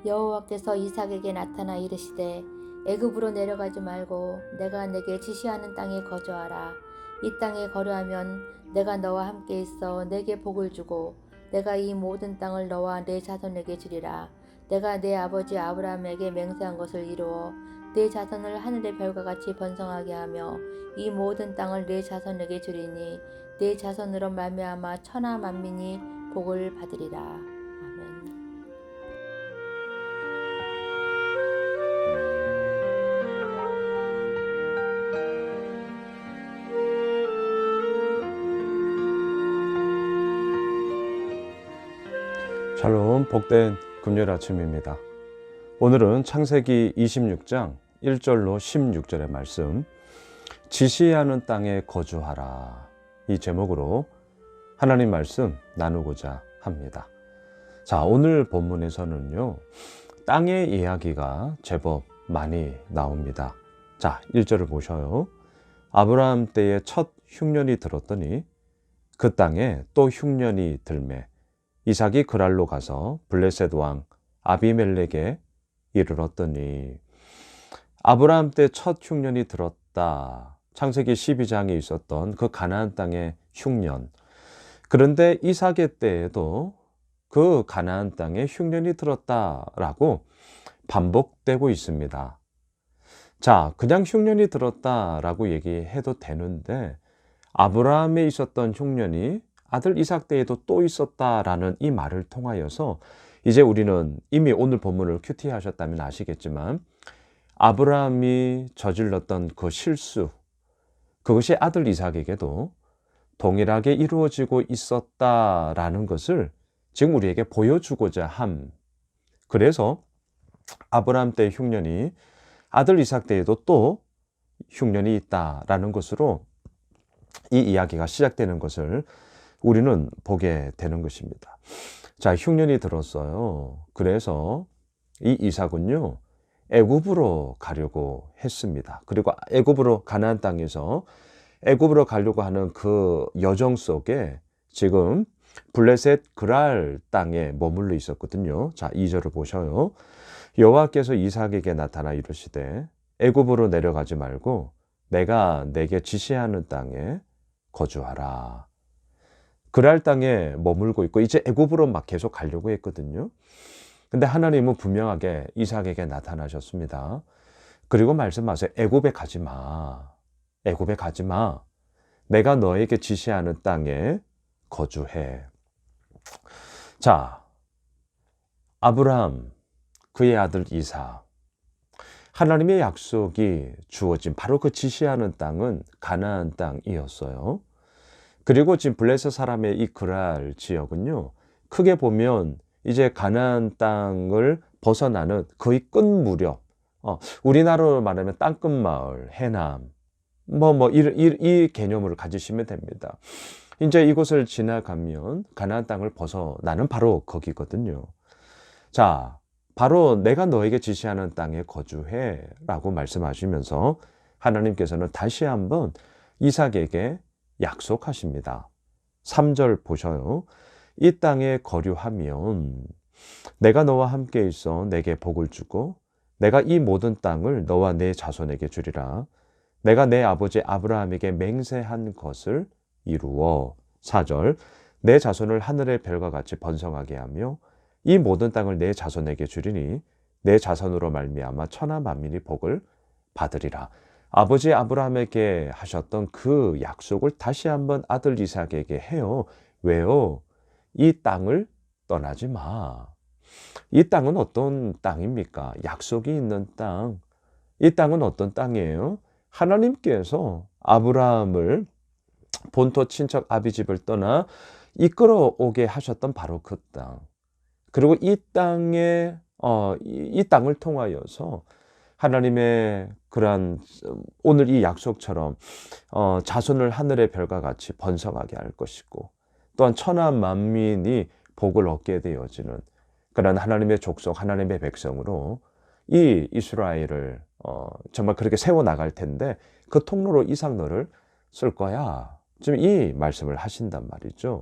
여호와께서 이삭에게 나타나 이르시되 애굽으로 내려가지 말고 내가 내게 지시하는 땅에 거주하라. 이 땅에 거류하면 내가 너와 함께 있어 내게 복을 주고 내가 이 모든 땅을 너와 내 자손에게 주리라. 내가 내 아버지 아브라함에게 맹세한 것을 이루어 내 자손을 하늘의 별과 같이 번성하게 하며 이 모든 땅을 내 자손에게 주리니 내 자손으로 말미암아 천하 만민이 복을 받으리라. 아멘. 샬롬, 복된 금요일 아침입니다. 오늘은 창세기 26장 1절로 16절의 말씀, 지시하는 땅에 거주하라, 이 제목으로 하나님 말씀 나누고자 합니다. 자, 오늘 본문에서는요, 땅의 이야기가 제법 많이 나옵니다. 자, 1절을 보셔요. 아브라함 때에 첫 흉년이 들었더니 그 땅에 또 흉년이 들매 이삭이 그랄로 가서 블레셋 왕 아비멜렉에 이르렀더니, 아브라함 때 첫 흉년이 들었다. 창세기 12장에 있었던 그 가나안 땅의 흉년. 그런데 이삭의 때에도 그 가나안 땅에 흉년이 들었다라고 반복되고 있습니다. 자, 그냥 흉년이 들었다라고 얘기해도 되는데, 아브라함에 있었던 흉년이 아들 이삭 때에도 또 있었다라는 이 말을 통하여서 이제 우리는 이미 오늘 본문을 큐티 하셨다면 아시겠지만, 아브라함이 저질렀던 그 실수, 그것이 아들 이삭에게도 동일하게 이루어지고 있었다라는 것을 지금 우리에게 보여주고자 함. 그래서 아브라함 때의 흉년이 아들 이삭 때에도 또 흉년이 있다라는 것으로 이 이야기가 시작되는 것을 우리는 보게 되는 것입니다. 자, 흉년이 들었어요. 그래서 이 이삭은요, 애굽으로 가려고 했습니다. 그리고 애굽으로, 가나안 땅에서 애굽으로 가려고 하는 그 여정 속에 지금 블레셋 그랄 땅에 머물러 있었거든요. 자, 2절을 보셔요. 여호와께서 이삭에게 나타나 이르시되 애굽으로 내려가지 말고 내가 내게 지시하는 땅에 거주하라. 그랄 땅에 머물고 있고 이제 애굽으로 막 계속 가려고 했거든요. 근데 하나님은 분명하게 이삭에게 나타나셨습니다. 그리고 말씀하세요. 애굽에 가지 마. 애굽에 가지 마. 내가 너에게 지시하는 땅에 거주해. 자, 아브라함, 그의 아들 이삭, 하나님의 약속이 주어진 바로 그 지시하는 땅은 가나안 땅이었어요. 그리고 지금 블레셋 사람의 이 그랄 지역은요, 크게 보면 이제 가나안 땅을 벗어나는 거의 끝 무렵, 우리나라로 말하면 땅끝 마을, 해남, 이 개념을 가지시면 됩니다. 이제 이곳을 지나가면 가나안 땅을 벗어나는 바로 거기거든요. 자, 바로 내가 너에게 지시하는 땅에 거주해 라고 말씀하시면서 하나님께서는 다시 한번 이삭에게 약속하십니다. 3절 보셔요. 이 땅에 거류하면 내가 너와 함께 있어 내게 복을 주고 내가 이 모든 땅을 너와 내 자손에게 주리라. 내가 내 아버지 아브라함에게 맹세한 것을 이루어. 4절 내 자손을 하늘의 별과 같이 번성하게 하며 이 모든 땅을 내 자손에게 주리니 내 자손으로 말미암아 천하 만민이 복을 받으리라. 아버지 아브라함에게 하셨던 그 약속을 다시 한번 아들 이삭에게 해요. 왜요? 이 땅을 떠나지 마. 이 땅은 어떤 땅입니까? 약속이 있는 땅. 이 땅은 어떤 땅이에요? 하나님께서 아브라함을 본토 친척 아비집을 떠나 이끌어 오게 하셨던 바로 그 땅. 그리고 이 땅에 이 땅을 통하여서 하나님의 그러한 오늘 이 약속처럼 자손을 하늘의 별과 같이 번성하게 할 것이고 또한 천하 만민이 복을 얻게 되어지는 그런 하나님의 족속, 하나님의 백성으로 이 이스라엘을 정말 그렇게 세워나갈 텐데 그 통로로 이삭 너를 쓸 거야. 지금 이 말씀을 하신단 말이죠.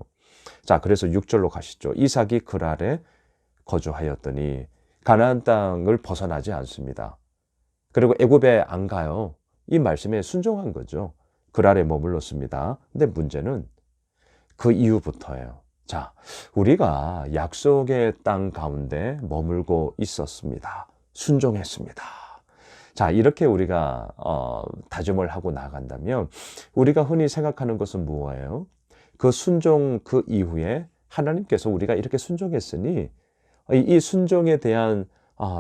자, 그래서 6절로 가시죠. 이삭이 그랄에 거주하였더니 가나안 땅을 벗어나지 않습니다. 그리고 애굽에 안 가요. 이 말씀에 순종한 거죠. 그 아래 머물렀습니다. 근데 문제는 그 이후부터예요. 자, 우리가 약속의 땅 가운데 머물고 있었습니다. 순종했습니다. 자, 이렇게 우리가 다짐을 하고 나간다면 우리가 흔히 생각하는 것은 무엇이에요? 그 순종 그 이후에 하나님께서 우리가 이렇게 순종했으니 이 순종에 대한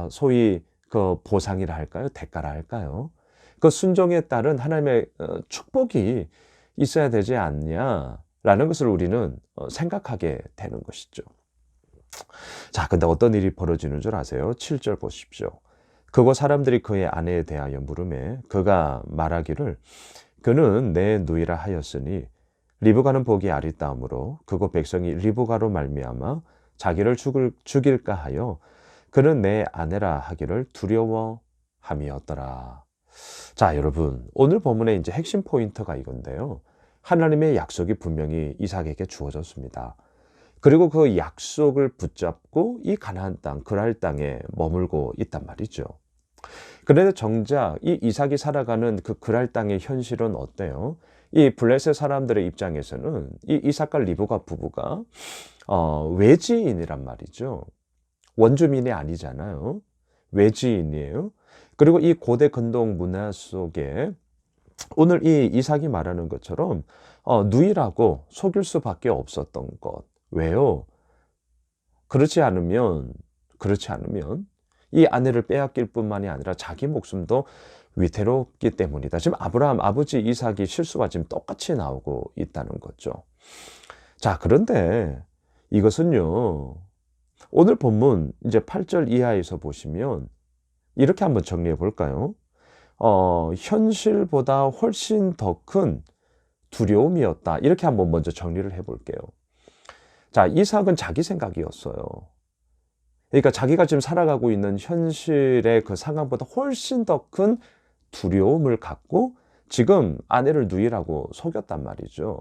소위 그 보상이라 할까요? 대가라 할까요? 그 순종에 따른 하나님의 축복이 있어야 되지 않냐라는 것을 우리는 생각하게 되는 것이죠. 자, 근데 어떤 일이 벌어지는 줄 아세요? 7절 보십시오. 그곳 사람들이 그의 아내에 대하여 물으매 그가 말하기를 그는 내 누이라 하였으니 리브가는 보기 아리따움으로 그곳 백성이 리브가로 말미암아 자기를 죽일까 하여 그는 내 아내라 하기를 두려워함이었더라. 자, 여러분, 오늘 본문의 이제 핵심 포인트가 이건데요. 하나님의 약속이 분명히 이삭에게 주어졌습니다. 그리고 그 약속을 붙잡고 이 가나안 땅, 그랄 땅에 머물고 있단 말이죠. 그런데 정작 이 이삭이 살아가는 그 그랄 땅의 현실은 어때요? 이 블레셋 사람들의 입장에서는 이 이삭과 리브가 부부가 외지인이란 말이죠. 원주민이 아니잖아요. 외지인이에요. 그리고 이 고대 근동 문화 속에 오늘 이 이삭이 말하는 것처럼 누이라고 속일 수밖에 없었던 것. 왜요? 그렇지 않으면 이 아내를 빼앗길 뿐만이 아니라 자기 목숨도 위태롭기 때문이다. 지금 아브라함 아버지 이삭이 실수가 지금 똑같이 나오고 있다는 거죠. 자, 그런데 이것은요, 오늘 본문 이제 8절 이하에서 보시면 이렇게 한번 정리해 볼까요? 현실보다 훨씬 더 큰 두려움이었다. 이렇게 한번 먼저 정리를 해 볼게요. 자, 이삭은 자기 생각이었어요. 그러니까 자기가 지금 살아가고 있는 현실의 그 상황보다 훨씬 더 큰 두려움을 갖고 지금 아내를 누이라고 속였단 말이죠.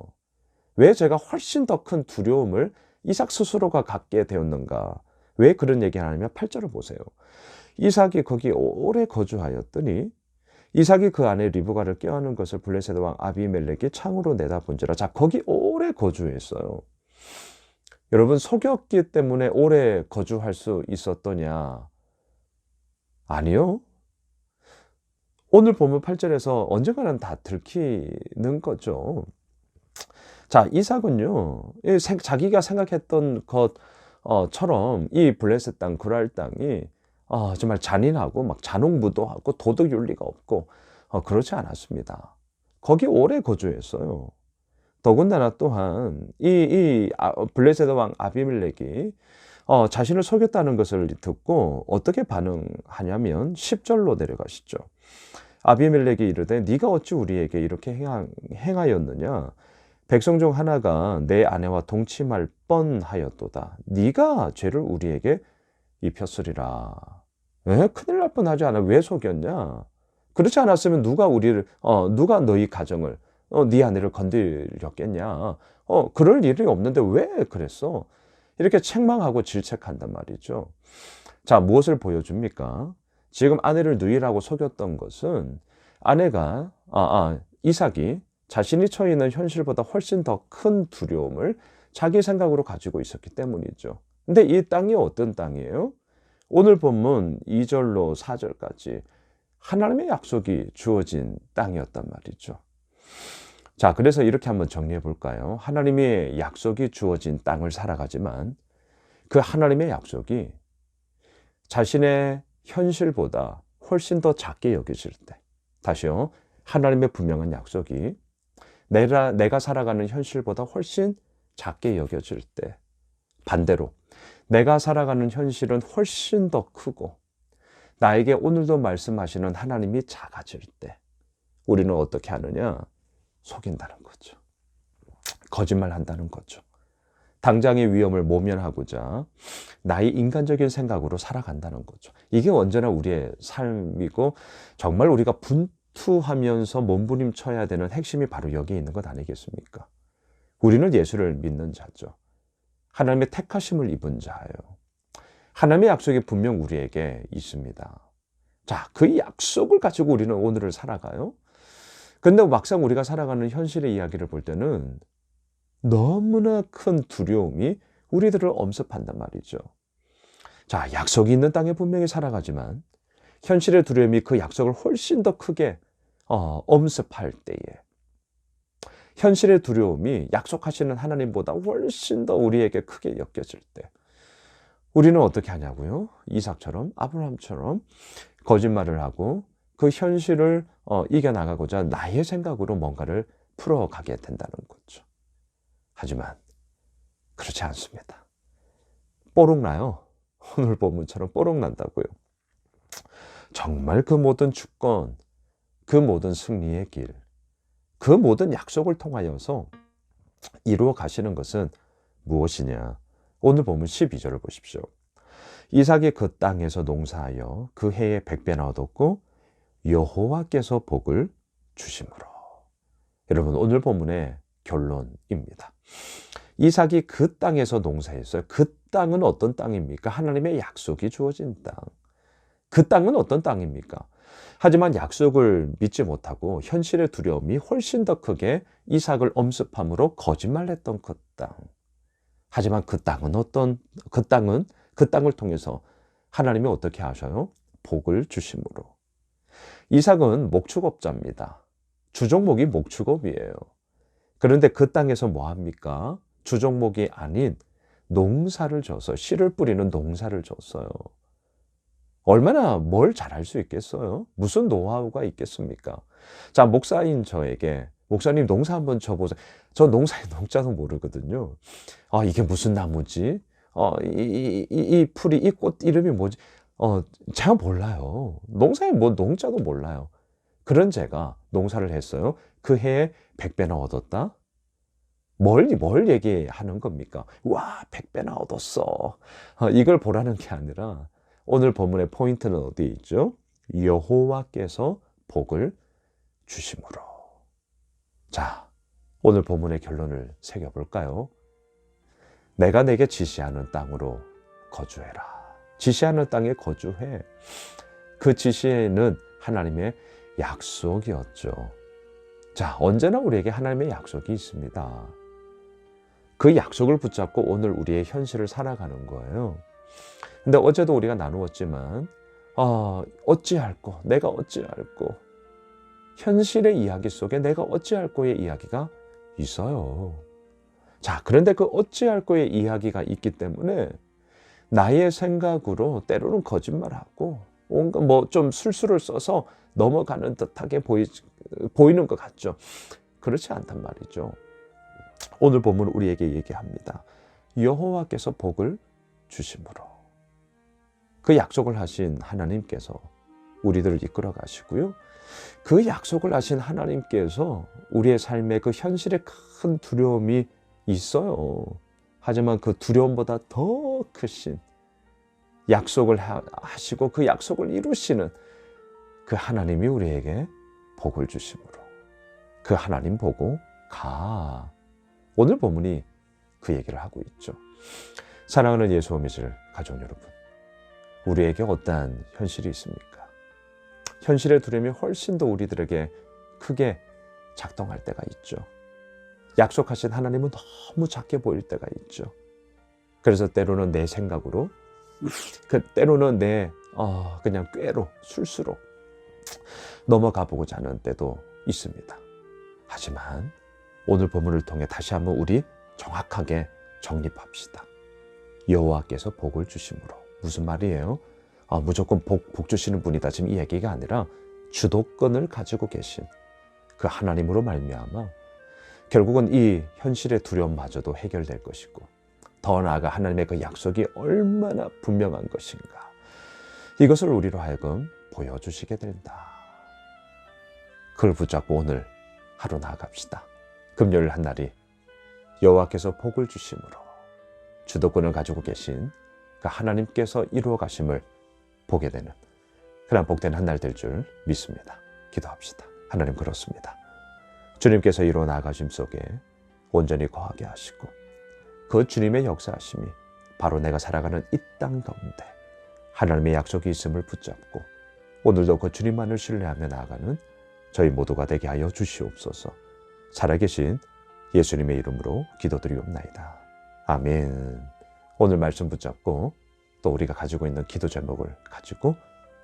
왜 제가 훨씬 더 큰 두려움을 이삭 스스로가 갖게 되었는가? 왜 그런 얘기를 하냐면 8절을 보세요. 이삭이 거기 오래 거주하였더니 이삭이 그 아내 리브가를 껴안은 것을 블레셋 왕 아비멜렉이 창으로 내다본지라. 자, 거기 오래 거주했어요. 여러분, 속였기 때문에 오래 거주할 수 있었더냐? 아니요. 오늘 보면 8절에서 언젠가는 다 들키는 거죠. 자, 이삭은요, 자기가 생각했던 것처럼 이 블레셋 땅, 그랄 땅이 정말 잔인하고 막 잔혹무도하고 도덕윤리가 없고 그렇지 않았습니다. 거기 오래 거주했어요. 더군다나 또한 이 블레셋 왕 아비멜렉이 자신을 속였다는 것을 듣고 어떻게 반응하냐면 10절로 내려가시죠. 아비멜렉이 이르되 네가 어찌 우리에게 이렇게 행하였느냐? 백성 중 하나가 내 아내와 동침할 뻔하였도다. 네가 죄를 우리에게 입혔으리라. 큰일 날 뻔하지 않아? 왜 속였냐? 그렇지 않았으면 누가 너희 가정을 네 아내를 건드렸겠냐? 그럴 일이 없는데 왜 그랬어? 이렇게 책망하고 질책한단 말이죠. 자, 무엇을 보여줍니까? 지금 아내를 누이라고 속였던 것은 아내가 이삭이 자신이 처해 있는 현실보다 훨씬 더 큰 두려움을 자기 생각으로 가지고 있었기 때문이죠. 근데 이 땅이 어떤 땅이에요? 오늘 본문 2절로 4절까지 하나님의 약속이 주어진 땅이었단 말이죠. 자, 그래서 이렇게 한번 정리해 볼까요? 하나님의 약속이 주어진 땅을 살아가지만 그 하나님의 약속이 자신의 현실보다 훨씬 더 작게 여겨질 때, 다시요, 하나님의 분명한 약속이 내가 살아가는 현실보다 훨씬 작게 여겨질 때, 반대로 내가 살아가는 현실은 훨씬 더 크고 나에게 오늘도 말씀하시는 하나님이 작아질 때 우리는 어떻게 하느냐? 속인다는 거죠. 거짓말한다는 거죠. 당장의 위험을 모면하고자 나의 인간적인 생각으로 살아간다는 거죠. 이게 언제나 우리의 삶이고 정말 우리가 분투하면서 몸부림쳐야 되는 핵심이 바로 여기에 있는 것 아니겠습니까? 우리는 예수를 믿는 자죠. 하나님의 택하심을 입은 자예요. 하나님의 약속이 분명 우리에게 있습니다. 자, 그 약속을 가지고 우리는 오늘을 살아가요. 근데 막상 우리가 살아가는 현실의 이야기를 볼 때는 너무나 큰 두려움이 우리들을 엄습한단 말이죠. 자, 약속이 있는 땅에 분명히 살아가지만 현실의 두려움이 그 약속을 훨씬 더 크게 엄습할 때에, 현실의 두려움이 약속하시는 하나님보다 훨씬 더 우리에게 크게 엮여질 때, 우리는 어떻게 하냐고요? 이삭처럼, 아브라함처럼 거짓말을 하고 그 현실을 이겨나가고자 나의 생각으로 뭔가를 풀어가게 된다는 거죠. 하지만 그렇지 않습니다. 뽀록 나요. 오늘 본문처럼 뽀록 난다고요. 정말 그 모든 주권, 그 모든 승리의 길, 그 모든 약속을 통하여서 이루어 가시는 것은 무엇이냐? 오늘 본문 12절을 보십시오. 이삭이 그 땅에서 농사하여 그 해에 100배나 얻었고 여호와께서 복을 주심으로. 여러분, 오늘 본문의 결론입니다. 이삭이 그 땅에서 농사했어요. 그 땅은 어떤 땅입니까? 하나님의 약속이 주어진 땅. 그 땅은 어떤 땅입니까? 하지만 약속을 믿지 못하고 현실의 두려움이 훨씬 더 크게 이삭을 엄습함으로 거짓말했던 그 땅. 하지만 그 땅을 통해서 하나님이 어떻게 하셔요? 복을 주심으로. 이삭은 목축업자입니다. 주종목이 목축업이에요. 그런데 그 땅에서 뭐 합니까? 주종목이 아닌 농사를 져서, 씨를 뿌리는 농사를 졌어요. 얼마나 뭘 잘할 수 있겠어요? 무슨 노하우가 있겠습니까? 자, 목사인 저에게, 목사님 농사 한번 쳐보세요. 저 농사의 농자도 모르거든요. 이게 무슨 나무지? 이 풀이, 이 꽃 이름이 뭐지? 제가 몰라요. 농사의 뭐 농자도 몰라요. 그런 제가 농사를 했어요. 그 해에 100배나 얻었다? 뭘 얘기하는 겁니까? 와, 100배나 얻었어. 이걸 보라는 게 아니라 오늘 본문의 포인트는 어디에 있죠? 여호와께서 복을 주심으로. 자, 오늘 본문의 결론을 새겨볼까요? 내가 내게 지시하는 땅으로 거주해라. 지시하는 땅에 거주해. 그 지시에는 하나님의 약속이었죠. 자, 언제나 우리에게 하나님의 약속이 있습니다. 그 약속을 붙잡고 오늘 우리의 현실을 살아가는 거예요. 근데 어제도 우리가 나누었지만 어찌할꼬, 내가 어찌할꼬, 현실의 이야기 속에 내가 어찌할꼬의 이야기가 있어요. 자, 그런데 그 어찌할꼬의 이야기가 있기 때문에 나의 생각으로 때로는 거짓말하고 뭔가 좀 술수를 써서 넘어가는 듯하게 보이는 것 같죠. 그렇지 않단 말이죠. 오늘 본문 우리에게 얘기합니다. 여호와께서 복을 주심으로. 그 약속을 하신 하나님께서 우리들을 이끌어 가시고요. 그 약속을 하신 하나님께서 우리의 삶에 그 현실에 큰 두려움이 있어요. 하지만 그 두려움보다 더 크신 약속을 하시고 그 약속을 이루시는 그 하나님이 우리에게 복을 주심으로. 그 하나님 보고 가. 오늘 본문이 그 얘기를 하고 있죠. 사랑하는 예수 믿을 가족 여러분, 우리에게 어떠한 현실이 있습니까? 현실의 두려움이 훨씬 더 우리들에게 크게 작동할 때가 있죠. 약속하신 하나님은 너무 작게 보일 때가 있죠. 그래서 때로는 내 생각으로, 때로는 내 그냥 꾀로, 술수로 넘어가 보고자 하는 때도 있습니다. 하지만 오늘 본문을 통해 다시 한번 우리 정확하게 정립합시다. 여호와께서 복을 주심으로. 무슨 말이에요? 무조건 복 주시는 분이다. 지금 이 얘기가 아니라 주도권을 가지고 계신 그 하나님으로 말미암아 결국은 이 현실의 두려움마저도 해결될 것이고, 더 나아가 하나님의 그 약속이 얼마나 분명한 것인가, 이것을 우리로 하여금 보여주시게 된다. 그걸 붙잡고 오늘 하루 나아갑시다. 금요일 한 날이 여호와께서 복을 주심으로 주도권을 가지고 계신 그 하나님께서 이루어 가심을 보게 되는 그런 복된 한 날 될 줄 믿습니다. 기도합시다. 하나님, 그렇습니다. 주님께서 이루어 나가심 속에 온전히 거하게 하시고 그 주님의 역사하심이 바로 내가 살아가는 이 땅 가운데 하나님의 약속이 있음을 붙잡고 오늘도 그 주님만을 신뢰하며 나아가는 저희 모두가 되게 하여 주시옵소서. 살아계신 예수님의 이름으로 기도드리옵나이다. 아멘. 오늘 말씀 붙잡고 또 우리가 가지고 있는 기도 제목을 가지고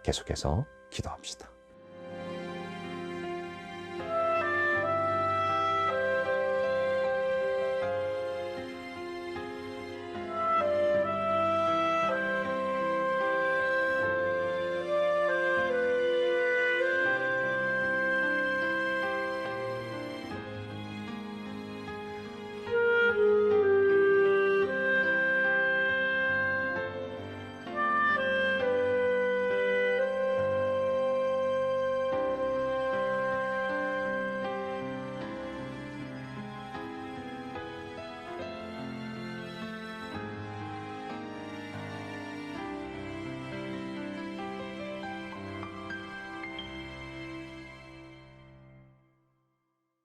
계속해서 기도합시다.